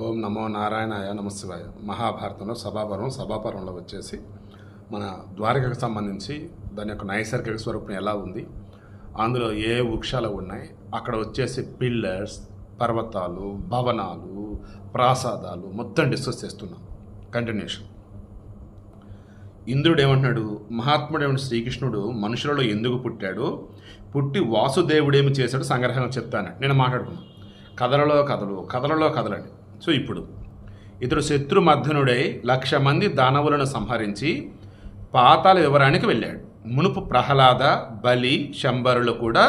ఓం నమో నారాయణాయ నమశివాయ. మహాభారతంలో సభాపర్వంలో వచ్చేసి మన ద్వారకకు సంబంధించి దాని యొక్క నైసర్గిక స్వరూపం ఎలా ఉంది, అందులో ఏ వృక్షాలు ఉన్నాయి, అక్కడ వచ్చేసి పిల్లర్స్, పర్వతాలు, భవనాలు, ప్రాసాదాలు మొత్తం డిస్కస్ చేస్తున్నాం. కంటిన్యూషన్. ఇంద్రుడు ఏమంటున్నాడు, మహాత్ముడేమిటి శ్రీకృష్ణుడు మనుషులలో ఎందుకు పుట్టాడు, పుట్టి వాసుదేవుడేమి చేశాడు సంగ్రహంగా చెప్తాను. నేను మాట్లాడుకున్నాను కథలలో కథలండి. సో ఇప్పుడు ఇతడు శత్రుమర్ధనుడై 1,00,000 మంది దానవులను సంహరించి పాతాళ వివరానికి వెళ్ళాడు. మునుపు ప్రహ్లాద, బలి, శంబరులు కూడా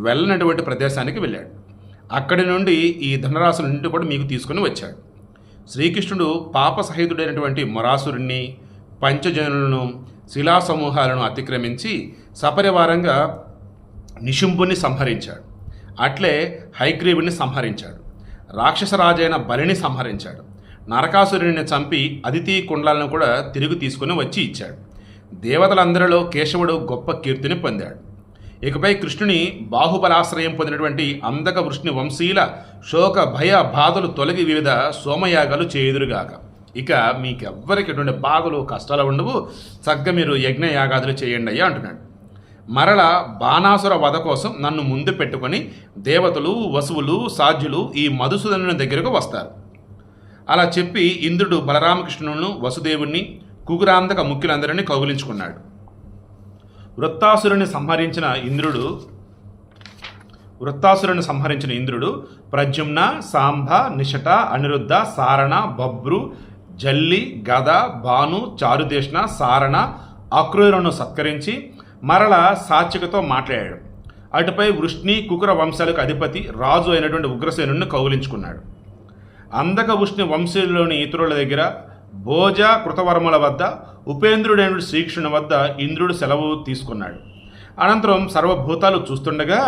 వెళ్ళనటువంటి ప్రదేశానికి వెళ్ళాడు. అక్కడి నుండి ఈ ధనరాశులన్నింటి కూడా మీకు తీసుకుని వచ్చాడు. శ్రీకృష్ణుడు పాప సహితుడైనటువంటి మొరాసురుణ్ణి, పంచజనులను, శిలా సమూహాలను అతిక్రమించి సపరివారంగా నిశుంభుని సంహరించాడు. అట్లే హైగ్రీవుని సంహరించాడు. రాక్షసరాజైన బలిని సంహరించాడు. నరకాసురుని చంపి అదితి కుండలను కూడా తిరిగి తీసుకుని వచ్చి ఇచ్చాడు. దేవతలందరిలో కేశవుడు గొప్ప కీర్తిని పొందాడు. ఇకపై కృష్ణుని బాహుబలాశ్రయం పొందినటువంటి అందక వృష్ణి వంశీల శోక భయ బాధలు తొలగి వివిధ సోమయాగాలు చేయుదురుగాక. ఇక మీకెవ్వరికి ఎటువంటి బాధలు కష్టాలు ఉండవు, చక్కగా మీరు యజ్ఞయాగాదులు చేయండి అయ్యా అంటున్నాడు. మరల బాణాసుర వధ కోసం నన్ను ముందు పెట్టుకొని దేవతలు, వసువులు, సాధ్యులు ఈ మధుసూదనుని దగ్గరకు వస్తారు. అలా చెప్పి ఇంద్రుడు బలరామకృష్ణులను, వసుదేవుణ్ణి, కుగురాంధక ముఖ్యులందరినీ కౌగిలించుకున్నాడు. వృత్తాసురుని సంహరించిన ఇంద్రుడు ప్రద్యుమ్న, సాంబ, నిషట, అనిరుద్ధ, సారణ, బభ్రు, జల్లి, గద, భాను, చారుదేష్ణ, సారణ, అక్రూరులను సత్కరించి మరల సాత్వికతో మాట్లాడాడు. అటుపై వృష్ణి, కుకుర వంశాలకు అధిపతి రాజు అయినటువంటి ఉగ్రసేనుని కౌగిలించుకున్నాడు. అందక వృష్ణి వంశీయులలోని ఇతరుల దగ్గర, భోజ, కృతవర్మల వద్ద, ఉపేంద్రుడైన శ్రీకృష్ణుని వద్ద ఇంద్రుడు సెలవు తీసుకున్నాడు. అనంతరం సర్వభూతాలు చూస్తుండగా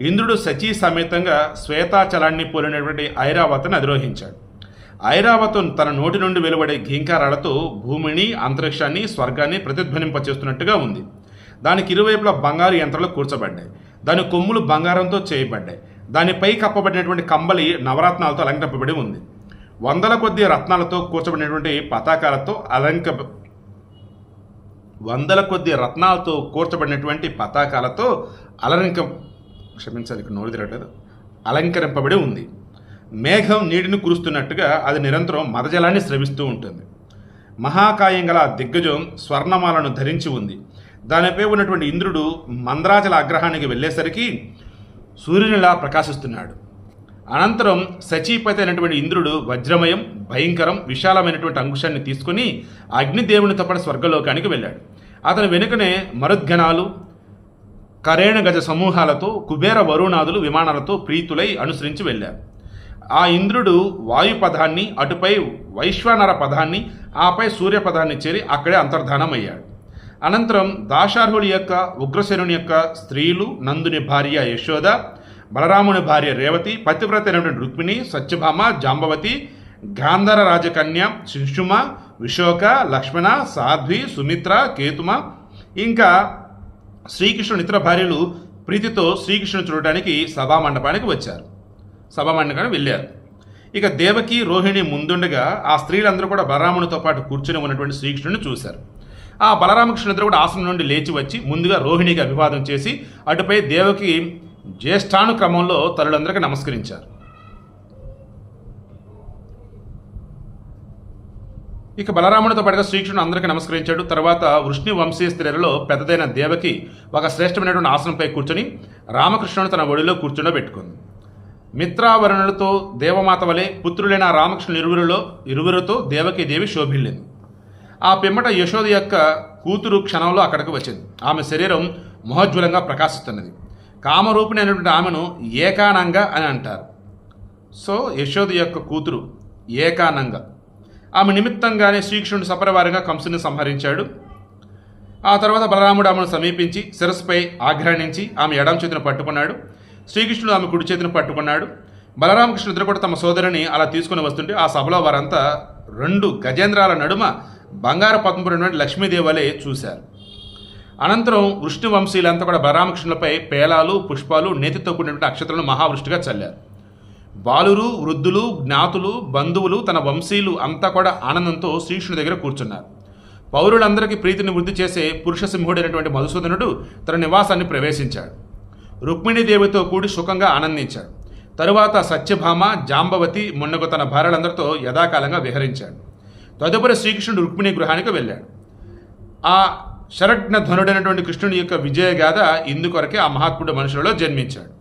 ఇంద్రుడు శచీ సమేతంగా శ్వేతాచలాన్ని పోలినటువంటి ఐరావతను అధిరోహించాడు. ఐరావతం తన నోటి నుండి వెలువడే ఘీంకారాలతో భూమిని, అంతరిక్షాన్ని, స్వర్గాన్ని ప్రతిధ్వనింపచేస్తున్నట్టుగా ఉంది. దానికి ఇరువైపులా బంగారు యంత్రాలు కూర్చబడ్డాయి. దాని కొమ్ములు బంగారంతో చేయబడ్డాయి. దానిపై కప్పబడినటువంటి కంబలి నవరత్నాలతో అలంకరింపబడి ఉంది. 100 కొద్ది రత్నాలతో కూర్చబడినటువంటి పతాకాలతో అలంకరింపబడి ఉంది. మేఘం నీటిని కురుస్తున్నట్టుగా అది నిరంతరం మదజలాన్ని స్రవిస్తూ ఉంటుంది. మహాకాయం గల దిగ్గజం స్వర్ణమాలను ధరించి ఉంది. దానిపై ఉన్నటువంటి ఇంద్రుడు మంద్రాచల అగ్రహానికి వెళ్ళేసరికి సూర్యునిలా ప్రకాశిస్తున్నాడు. అనంతరం శచీపతి అయినటువంటి ఇంద్రుడు వజ్రమయం, భయంకరం, విశాలమైనటువంటి అంకుశాన్ని తీసుకుని అగ్నిదేవునితో పాటు స్వర్గలోకానికి వెళ్ళాడు. అతని వెనుకనే మరుద్గణాలు, కరేణ గజ సమూహాలతో, కుబేర వరుణాదులు విమానాలతో ప్రీతులై అనుసరించి వెళ్ళారు. ఆ ఇంద్రుడు వాయుపదాన్ని, అటుపై వైశ్వానర పదాన్ని, ఆపై సూర్యపదాన్ని చేరి అక్కడే అంతర్ధానమయ్యాడు. అనంతరం దాశార్హుడి యొక్క, ఉగ్రసేనుని యొక్క స్త్రీలు, నందుని భార్య యశోద, బలరాముని భార్య రేవతి, పతివ్రత అయినటువంటి రుక్మిణి, సత్యభామ, జాంబవతి, గాంధర రాజకన్య శిశుమ, విశోక, లక్ష్మణ, సాధ్వి, సుమిత్ర, కేతుమ, ఇంకా శ్రీకృష్ణుని ఇతర భార్యలు ప్రీతితో శ్రీకృష్ణుని చూడటానికి సభామండపానికి వెళ్ళారు. ఇక దేవకి, రోహిణి ముందుండగా ఆ స్త్రీలందరూ కూడా బలరామునితో పాటు కూర్చుని ఉన్నటువంటి శ్రీకృష్ణుని చూశారు. ఆ బలరామకృష్ణులిద్దరూ కూడా ఆసనం నుండి లేచి వచ్చి ముందుగా రోహిణికి అభివాదం చేసి అటుపై దేవకి జ్యేష్ఠానుక్రమంలో తల్లులందరికీ నమస్కరించారు. ఇక బలరామునితో పాటుగా శ్రీకృష్ణుడు అందరికీ నమస్కరించాడు. తర్వాత వృష్ణి వంశీయ స్త్రీలలో పెద్దదైన దేవకి ఒక శ్రేష్టమైనటువంటి ఆసనంపై కూర్చొని రామకృష్ణుని తన ఒడిలో కూర్చుండబెట్టుకుంది. మిత్రావరణులతో దేవమాత వలె పుత్రులైన రామకృష్ణులు ఇరువురితో దేవకి దేవి శోభిల్లింది. ఆ పిమ్మట యశోద యొక్క కూతురు క్షణంలో అక్కడికి వచ్చింది. ఆమె శరీరం మహోజ్వలంగా ప్రకాశిస్తున్నది. కామరూపిణి అయినటువంటి ఆమెను ఏకానంగ అని అంటారు. సో యశోద యొక్క కూతురు ఏకానంగ. ఆమె నిమిత్తంగానే శ్రీకృష్ణుడు సపరివారంగా కంసుని సంహరించాడు. ఆ తర్వాత బలరాముడు ఆమెను సమీపించి శిరస్సుపై ఆఘ్రానించి ఆమె ఎడమ చేతిని పట్టుకున్నాడు. శ్రీకృష్ణుడు ఆమె కుడి చేతిని పట్టుకున్నాడు. బలరామకృష్ణుడు ఇద్దరు కూడా తమ సోదరిని అలా తీసుకుని వస్తుంటే ఆ సభలో వారంతా 2 గజేంద్రాల నడుమ బంగారు పద్మపురైనటువంటి లక్ష్మీదేవలే చూశారు. అనంతరం వృష్ణి వంశీయులంతా కూడా బలరామకృష్ణులపై పేలాలు, పుష్పాలు, నేతితో కూడినటువంటి అక్షతలను మహావృష్టిగా చల్లారు. బాలురు, వృద్ధులు, జ్ఞాతులు, బంధువులు, తన వంశీయులు అంతా కూడా ఆనందంతో శ్రీకృష్ణుడి దగ్గర కూర్చున్నారు. పౌరులందరికీ ప్రీతిని వృద్ధి చేసే పురుష సింహుడైనటువంటి మధుసూదనుడు తన నివాసాన్ని ప్రవేశించాడు. రుక్మిణీదేవితో కూడి సుఖంగా ఆనందించాడు. తరువాత సత్యభామ, జాంబవతి మున్నగు తన భార్యలందరితో యథాకాలంగా విహరించాడు. తదుపరి శ్రీకృష్ణుడు రుక్మిణి గృహానికి వెళ్ళాడు. ఆ శరజ్ఞ ధనుడైనటువంటి కృష్ణుని యొక్క విజయగాథ ఇందుకొరకే ఆ మహాత్ముడు మనుషులలో జన్మించాడు.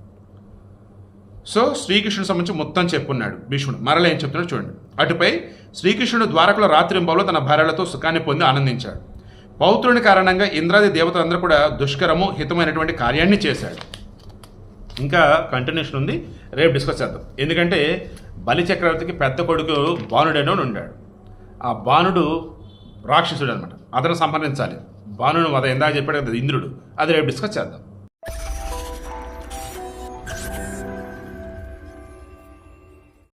సో శ్రీకృష్ణుడు సంబంధించి మొత్తం చెప్పున్నాడు భీష్ముడు. మరలా ఏం చెప్తున్నాడు చూడండి. అటుపై శ్రీకృష్ణుడు ద్వారకలో రాత్రింబవలో తన భార్యలతో సుఖాన్ని పొంది ఆనందించాడు. పౌత్రుని కారణంగా ఇంద్రాది దేవతలందరూ కూడా దుష్కరము హితమైనటువంటి కార్యాన్ని చేశాడు. ఇంకా కంటిన్యూషన్ ఉంది, రేపు డిస్కస్ చేద్దాం. ఎందుకంటే బలి చక్రవర్తికి పెద్ద కొడుకు బాణుడైన ఉన్నాడు. ఆ బాణుడు రాక్షసుడు అనమాట. అతను సంహరించాలి. బాణుడు ఇందాక చెప్పాడు కదా ఇంద్రుడు. అది రేపు డిస్కస్ చేద్దాం.